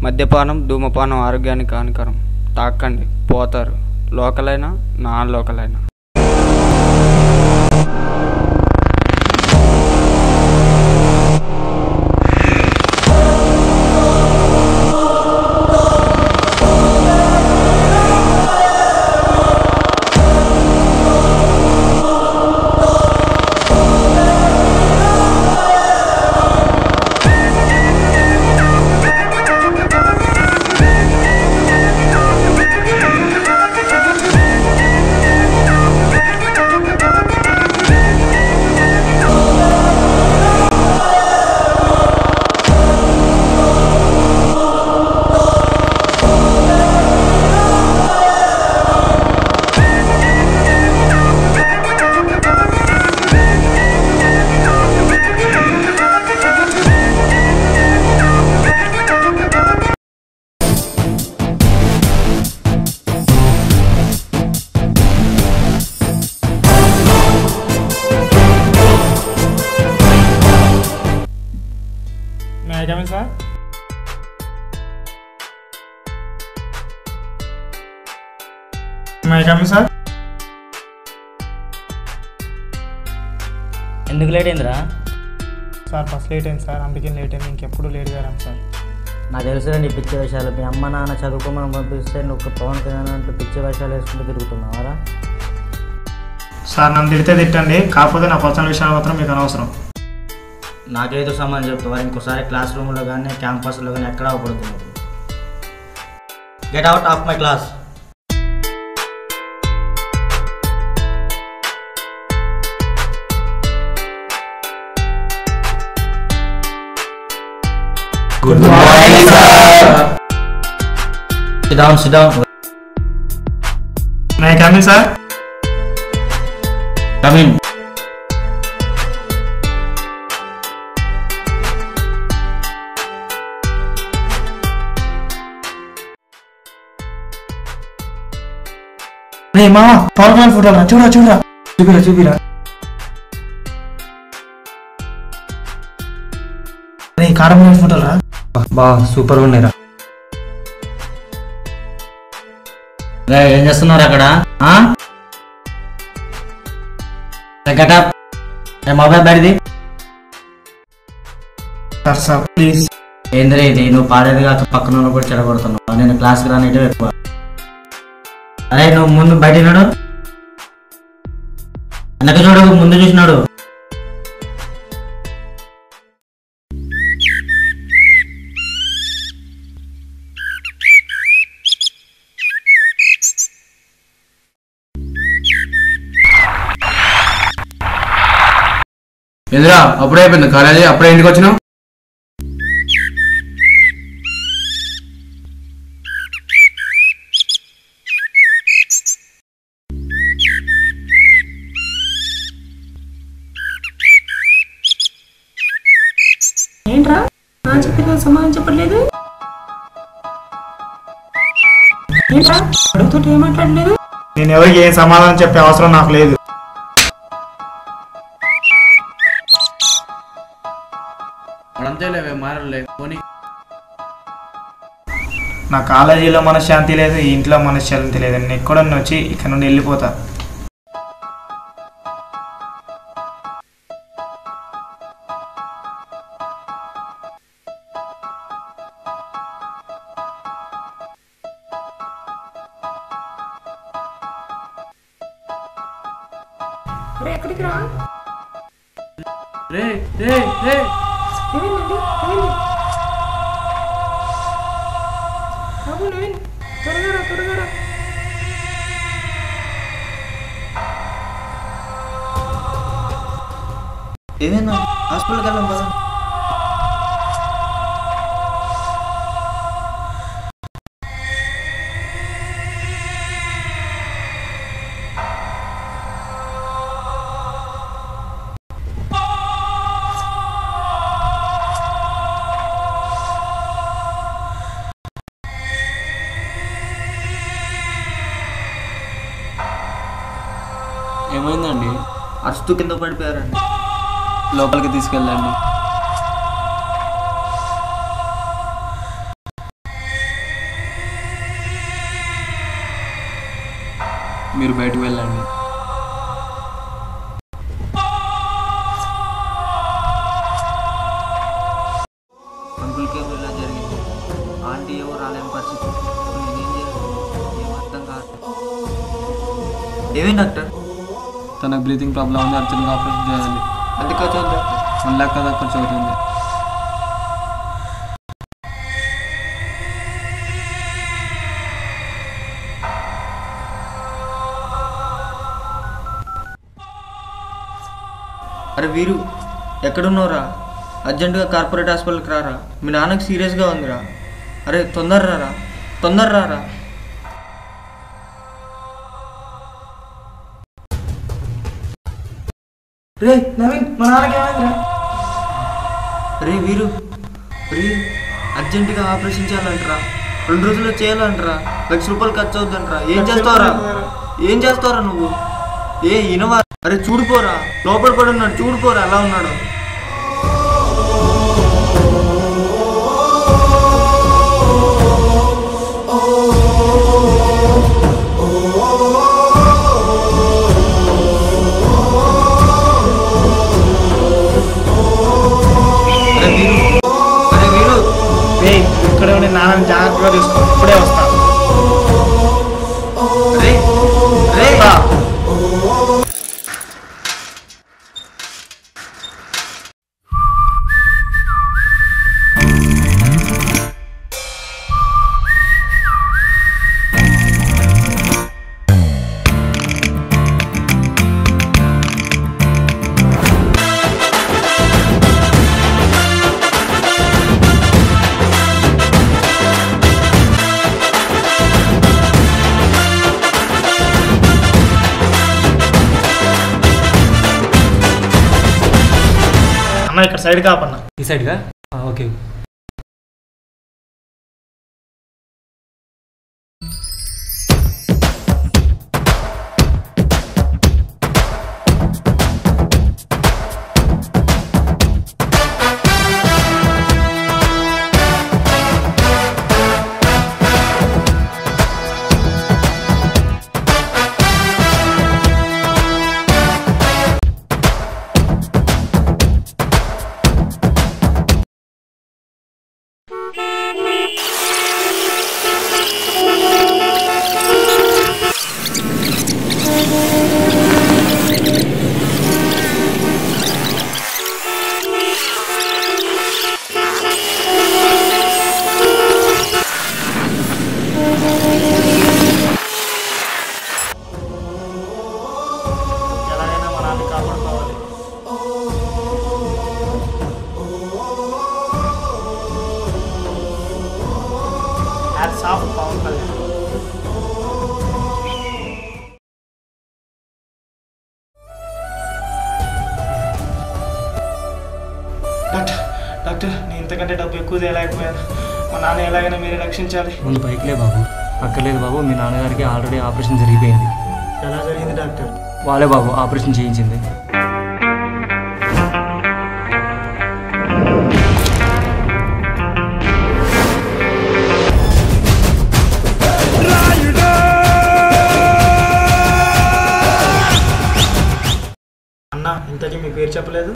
మద్యపానం ధూమపానం ఆరోగ్యానికి హానికరం. తాకండి, పోతారు. లోకలైనా non లోకలైనా. May I come in, sir? May I come in, sir? ఎందుకు లేట్ అయిందిరా? సార్ ఫస్ట్ లేట్ అయింది సార్, అందుకే లేట్ అయింది. ఇంకెప్పుడు లేట్ గారాం సార్. నాకు తెలుసు నీ పిచ్చే వేషాలు. మీ అమ్మ నాన్న చదువుకోమని పంపిస్తే నువ్వు పవన్ కళ్యాణ్ అంటూ పిచ్చే వేషాలు వేసుకుంటూ తిరుగుతున్నావారా? సార్ నన్ను తిడితే తిట్టండి, కాకపోతే నా పర్సనల్ విషయాలు మాత్రం మీకు అనవసరం. నాకేదో సమాధానం చెప్తావారు. ఇంకోసారి క్లాస్ రూమ్లో కానీ క్యాంపస్లో కానీ ఎక్కడ అవపడుతున్నావు. Get out of my class. Good morning, sir. Sit down, sit down. May I come in, sir? Come in. రే మామ, పవన్ కళ్యాణ్ ఫోటోరా, చూపిరా. రే కారం ఫోటోరా. బా సూపర్ ఉన్నాయిరా. ఏం చేస్తున్నారు అక్కడ? మొబైల్ బయటిది. Sir please. ఏంద్రే ఇది? నువ్వు పాడేది కాక పక్కన కూడా చెడగొడుతున్నావు. నేను క్లాస్కి రానిటే ఎక్కువ. అరే నువ్వు ముందు బయట నాడు, వెనక చూడు, ముందు చూసినాడు. ఏంద్రా అప్పుడే అయిపోయింది కాలేజీ, అప్పుడే ఇంటికి వచ్చినావు? ఏంట్రా చెప్పిన సమాధానం చెప్పట్లేదు? ఏంట్రా అడుగుతూ ఏం మాట్లాడలేదు? నేను ఎవరికి ఏం సమాధానం చెప్పే అవసరం నాకు లేదు. అంతేలేవే మారలే పోనీ. నా కాలేజీలో మనశ్శాంతి లేదు, ఈ ఇంట్లో మనశ్శాంతి లేదు. నేను ఎక్కడన్నా వచ్చి ఇక్కడ నుండి వెళ్ళిపోతా. ఎక్కడికి రా? రే రే రే త్వరగా ఏదైనా హాస్పిటల్కి వెళ్ళాం కదా. ఏమైందండి? అరుస్తూ కింద పడిపోయారండి. లోపలికి తీసుకెళ్ళండి. మీరు బయటకు వెళ్ళండి. అంకుల్కి ఇలా జరిగింది. ఆంటీ ఎవరు రాలేని పరిస్థితి. నేనేం చేయాలి? ఏం అర్థం కాదు. ఏమేం డాక్టర్? తనకు బ్రీతింగ్ ప్రాబ్లం ఉంది, అర్జెంట్గా ఆపరేషన్ చేయాలి. ఎంత ఖర్చు అవుతుంది? 1 lakh దాకా ఖర్చు అవుతుంది. అరే వీరు ఎక్కడున్నావురా? అర్జెంటుగా కార్పొరేట్ హాస్పిటల్కి రారా. మీ నాన్నకి సీరియస్గా ఉందిరా. అరే తొందర రారా. రే నవీన్, మా నాన్నకి ఏమైందిరా? రే వీరు అర్జెంటుగా ఆపరేషన్ చేయాలంటరా. 2 రోజుల్లో చేయాలంటరా. 1 లక్ష రూపాయలు ఖర్చు అవుతుందంటరా. ఏం చేస్తావురా నువ్వు? ఇనవా? అరే చూడిపోరా, లోపల పడి ఉన్నాడు, చూడిపోరా అలా ఉన్నాడు. ఇక్కడే ఉండి నాన్నని జాగ్రత్తగా తీసుకో. ఇప్పుడే వస్తా. ఇక్కడ సైడ్ కాపన్నా. ఈ సైడ్గా ఓకే. డాక్టర్, నేను ఇంతకంటే డబ్బు ఎక్కువ తేలేకపోయాను. మా నాన్న ఎలాగైనా మీరే రక్షించాలి. ముందు పైకిలే బాబు. అక్కర్లేదు బాబు, మీ నాన్నగారికి ఆల్రెడీ ఆపరేషన్ జరిగిపోయింది. ఎలా జరిగింది డాక్టర్? వాళ్ళే బాబు ఆపరేషన్ చేయించింది. అన్న, ఇంతకీ మీ పేరు చెప్పలేదు.